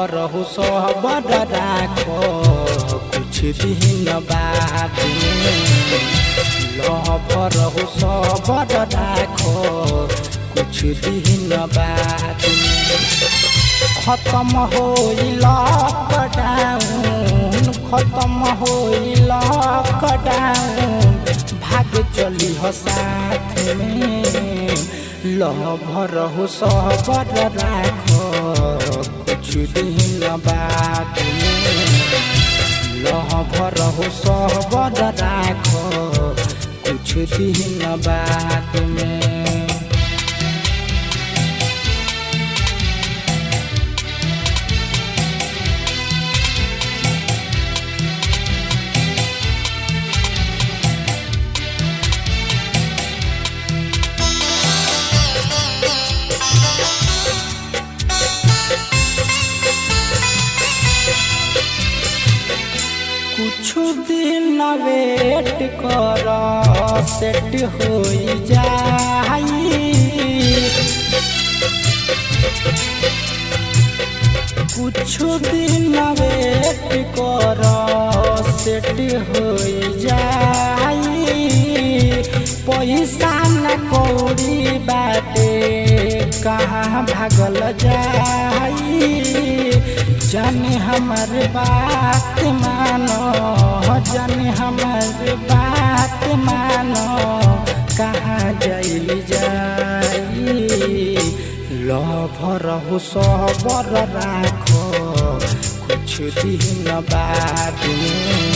भरहु सबर राखो कुछ दिन बाद में भरहु सबर राखो कुछ दिन बाद में खत्म होई लॉकडाउन खत्म होई लॉकडाउन भाग चली हो साथ में भरहु सबर राखो कुछ दिन बाद में भरहु सबर राखो कुछ दिन बाद में। कुछ दिन वेट कर सेट हो जाई कुछ दिन वेट कर सेट हो जाई पैसा न कौड़ी बाटे कहाँ भागल जाई जाने हमार बात मानो जाने हमार बात मानो कहाँ जाइल जाई भरहु सबर राखो कुछ दिन बाद में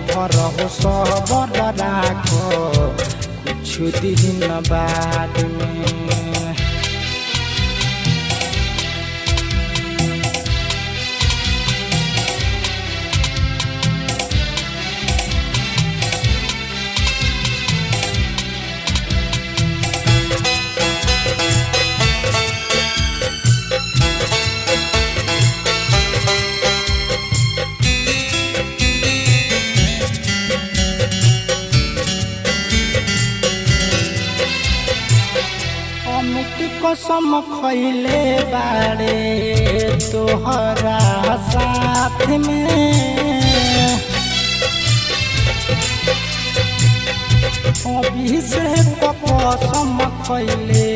भरहु सबर राखो कुछ दिन बाद में। कसम खैले बारे तोहरा साथ में अभिषेक कसम खैले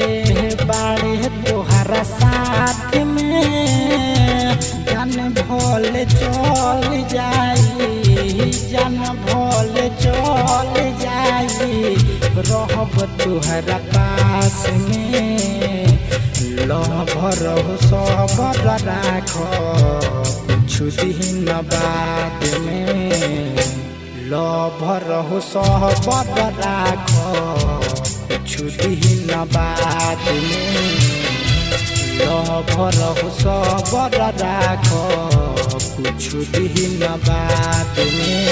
बारे तोहरा साथ में जान भोल चल जाई जान भोल चल जाई रहब तुहरा पास में भरहु सबर राखो कुछ दिन बाद में भरहु सबर राखो कुछ दिन बाद में भरहु सबर राखो कुछ दिन बाद में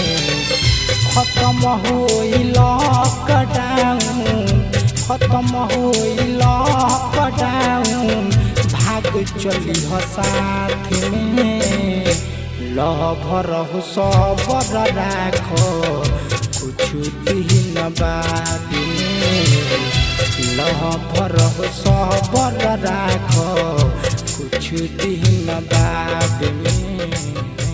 खत्म होई लॉकडाउन खत्म होई लॉकडाउन भाग चली हो साथ में भरहु सबर राखो कुछ दिन बाद में भरहु सबर राखो कुछ दिन बाद में।